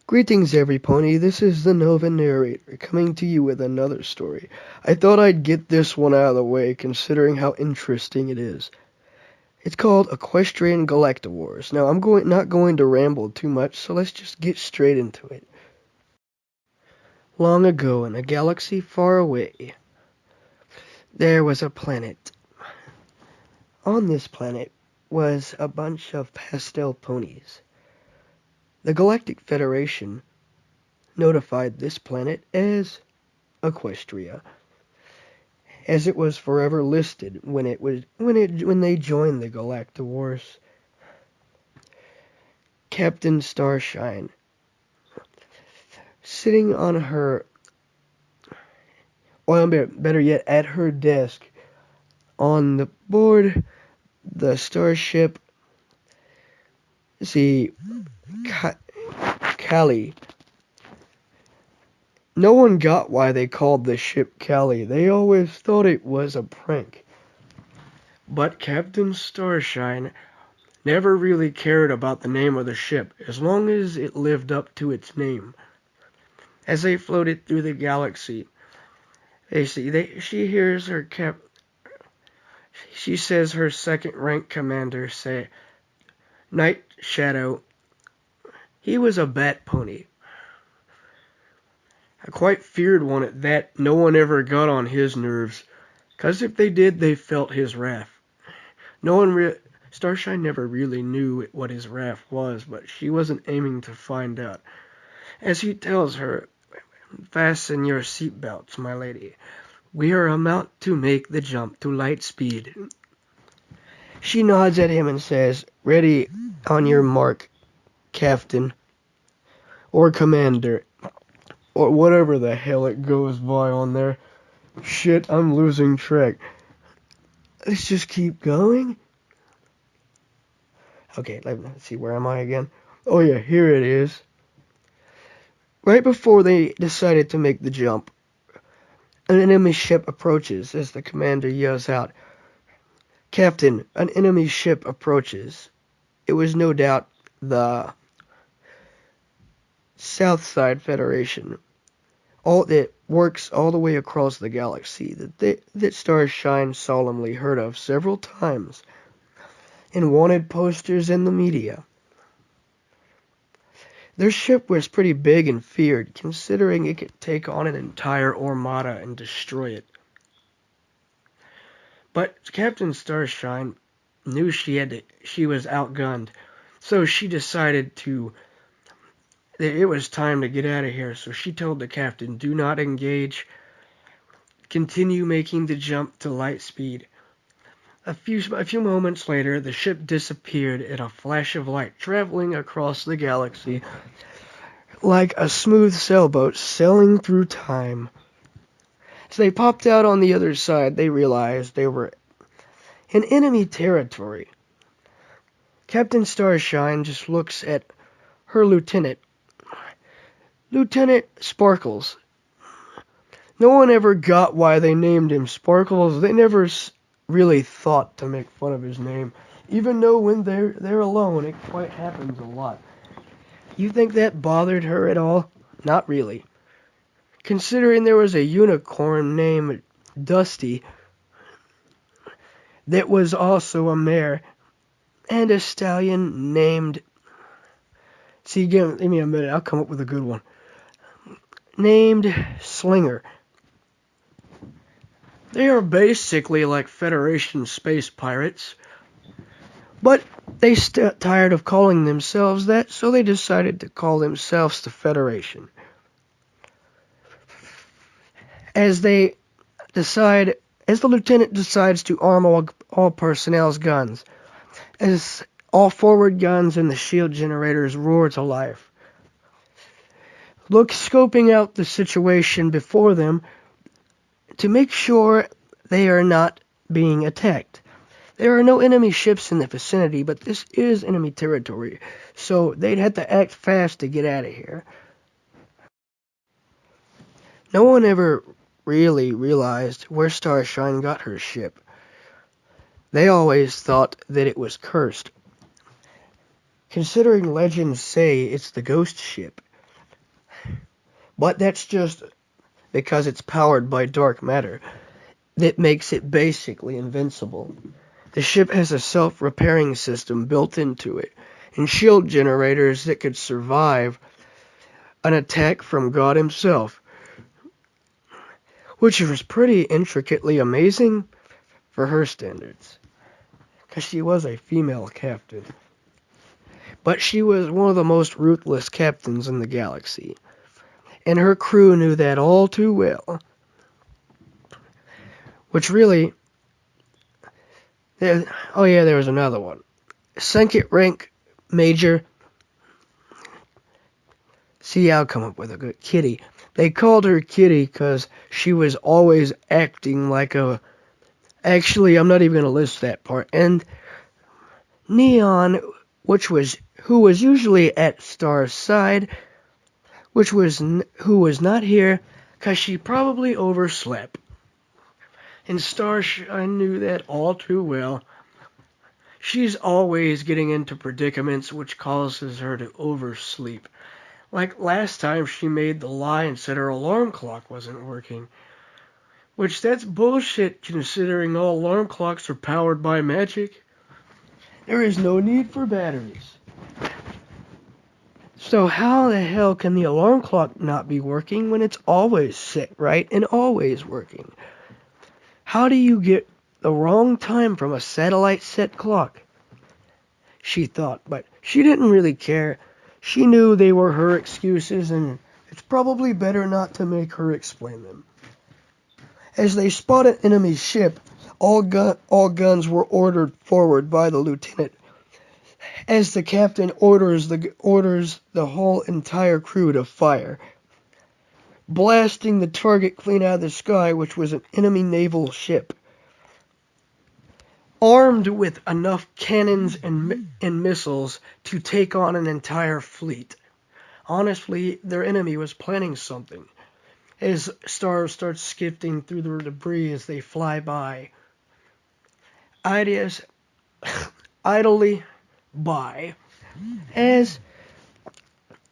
Greetings, every pony. This is the Nova narrator coming to you with another story. I thought I'd get this one out of the way, considering how interesting it is. It's called Equestrian Galacta Wars. Now, I'm not going to ramble too much, so let's just get straight into it. Long ago, in a galaxy far away, there was a planet. On this planet was a bunch of pastel ponies. The Galactic Federation notified this planet as Equestria, as it was forever listed when they joined the Galacta Wars. Captain Starshine, sitting on her, or better yet, at her desk on the board, the starship, Callie. No one got why they called the ship Callie. They always thought it was a prank. But Captain Starshine never really cared about the name of the ship, as long as it lived up to its name. As they floated through the galaxy, she hears she says her second rank commander say, Night Shadow, he was a bat pony. I quite feared one at that. No one ever got on his nerves, 'cause if they did, they felt his wrath. Starshine never really knew what his wrath was, but she wasn't aiming to find out. As he tells her, Fasten your seatbelts, my lady. We are about to make the jump to light speed. She nods at him and says, Ready on your mark, Captain, or Commander, or whatever the hell it goes by on there. Shit, I'm losing track. Let's just keep going. Okay, let's see, where am I again? Oh yeah, here it is. Right before they decided to make the jump, an enemy ship approaches as the commander yells out, Captain, an enemy ship approaches. It was no doubt the Southside Federation. All that works all the way across the galaxy that Starshine solemnly heard of several times in wanted posters in the media. Their ship was pretty big and feared, considering it could take on an entire armada and destroy it. But Captain Starshine knew she was outgunned, so she decided that it was time to get out of here. So she told the captain, do not engage. Continue making the jump to light speed. A few moments later, the ship disappeared in a flash of light, traveling across the galaxy like a smooth sailboat sailing through time. As they popped out on the other side, they realized they were in enemy territory. Captain Starshine just looks at her lieutenant, Lieutenant Sparkles. No one ever got why they named him Sparkles. They never really thought to make fun of his name, even though when they're alone, it quite happens a lot. You think that bothered her at all? Not really. Considering there was a unicorn named Dusty that was also a mare, and a stallion named... See, give me a minute, I'll come up with a good one. Named Slinger. They are basically like Federation space pirates, but they tired of calling themselves that, so they decided to call themselves the Federation. As the lieutenant decides to arm all personnel's guns, as all forward guns and the shield generators roar to life. Scoping out the situation before them to make sure they are not being attacked. There are no enemy ships in the vicinity, but this is enemy territory, so they'd have to act fast to get out of here. No one ever really realized where Starshine got her ship. They always thought that it was cursed, considering legends say it's the ghost ship. But that's just because it's powered by dark matter. That makes it basically invincible. The ship has a self-repairing system built into it, and shield generators that could survive an attack from God himself, which was pretty intricately amazing for her standards, because she was a female captain. But she was one of the most ruthless captains in the galaxy, and her crew knew that all too well. Which really, there was another one. Second rank major, see, I'll come up with a good Kitty. They called her Kitty because she was always acting like a... Actually, I'm not even going to list that part. And Neon, who was usually at Star's side, who was not here because she probably overslept. And I knew that all too well. She's always getting into predicaments which causes her to oversleep. Like last time she made the lie and said her alarm clock wasn't working. Which that's bullshit considering all alarm clocks are powered by magic. There is no need for batteries. So how the hell can the alarm clock not be working when it's always set right and always working? How do you get the wrong time from a satellite set clock? She thought, but she didn't really care. She knew they were her excuses, and it's probably better not to make her explain them. As they spot an enemy ship, all guns were ordered forward by the lieutenant, as the captain orders the whole entire crew to fire, blasting the target clean out of the sky, which was an enemy naval ship. Armed with enough cannons and missiles to take on an entire fleet. Honestly, their enemy was planning something. As stars start skipping through the debris as they fly by. Ideas idly by. As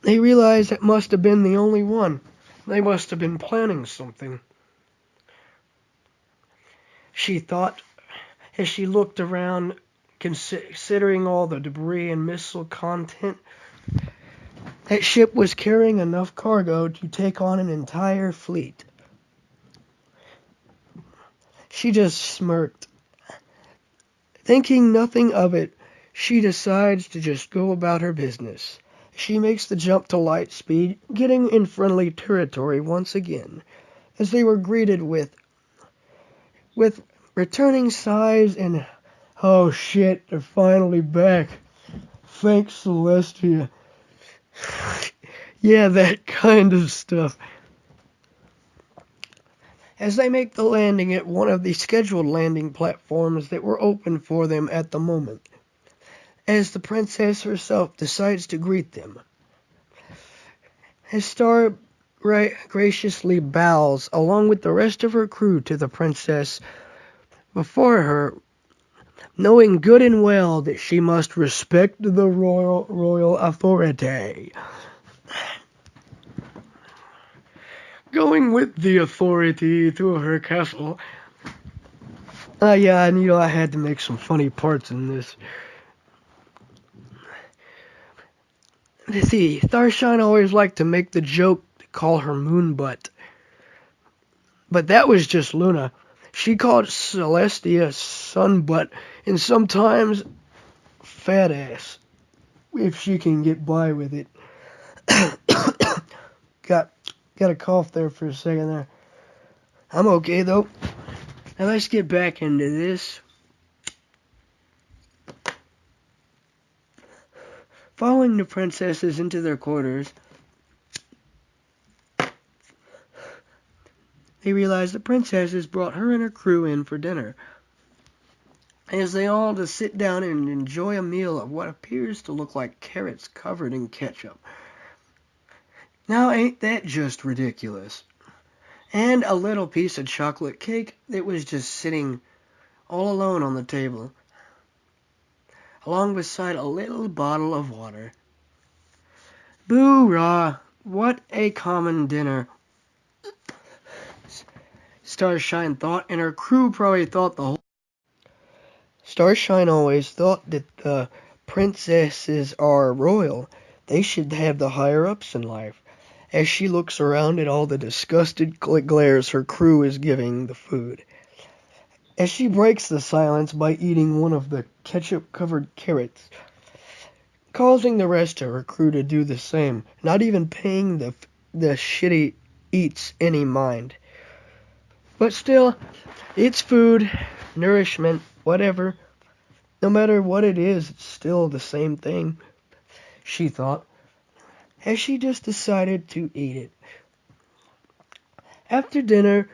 they realized it must have been the only one. They must have been planning something. She thought as she looked around, considering all the debris and missile content. That ship was carrying enough cargo to take on an entire fleet. She just smirked. Thinking nothing of it, she decides to just go about her business. She makes the jump to light speed, getting in friendly territory once again, as they were greeted with returning sighs and, "Oh shit, they're finally back. Thanks, Celestia." Yeah, that kind of stuff. As they make the landing at one of the scheduled landing platforms that were open for them at the moment, as the princess herself decides to greet them. As Star graciously bows along with the rest of her crew to the princess before her, knowing good and well that she must respect the royal authority. Going with the authority to her castle. Yeah, and I had to make some funny parts in this. See, Starshine always liked to make the joke to call her Moonbutt. But that was just Luna. She called Celestia Sunbutt, and sometimes Fat Ass, if she can get by with it. Got a cough there for a second there. I'm okay though. Now let's get back into this. Following the princesses into their quarters, they realized the princesses brought her and her crew in for dinner. As they all just sit down and enjoy a meal of what appears to look like carrots covered in ketchup. Now ain't that just ridiculous? And a little piece of chocolate cake that was just sitting all alone on the table, along beside a little bottle of water. Boo-rah! What a common dinner, Starshine thought, and her crew probably thought the whole... Starshine always thought that the princesses are royal. They should have the higher-ups in life. As she looks around at all the disgusted glares her crew is giving the food. As she breaks the silence by eating one of the ketchup-covered carrots, causing the rest of her crew to do the same, not even paying the shitty eats any mind. But still, it's food, nourishment, whatever. No matter what it is, it's still the same thing, she thought, as she just decided to eat it. After dinner,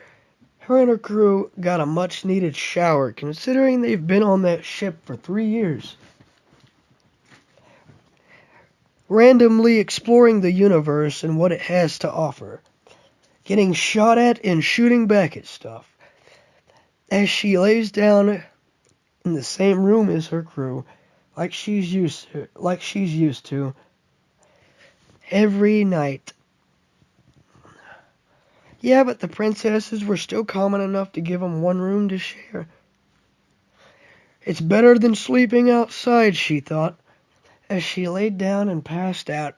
her and her crew got a much-needed shower, considering they've been on that ship for 3 years, randomly exploring the universe and what it has to offer, getting shot at and shooting back at stuff. As she lays down in the same room as her crew, like she's used to every night. Yeah, but the princesses were still common enough to give them one room to share. It's better than sleeping outside, she thought, as she laid down and passed out.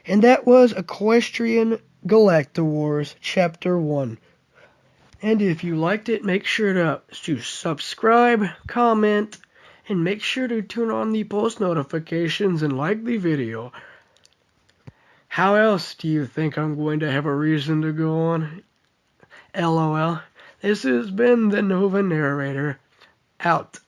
And that was Equestrian Galacta Wars Chapter 1. And if you liked it, make sure to subscribe, comment, and make sure to turn on the post notifications and like the video. How else do you think I'm going to have a reason to go on? LOL. This has been the Nova Narrator. Out.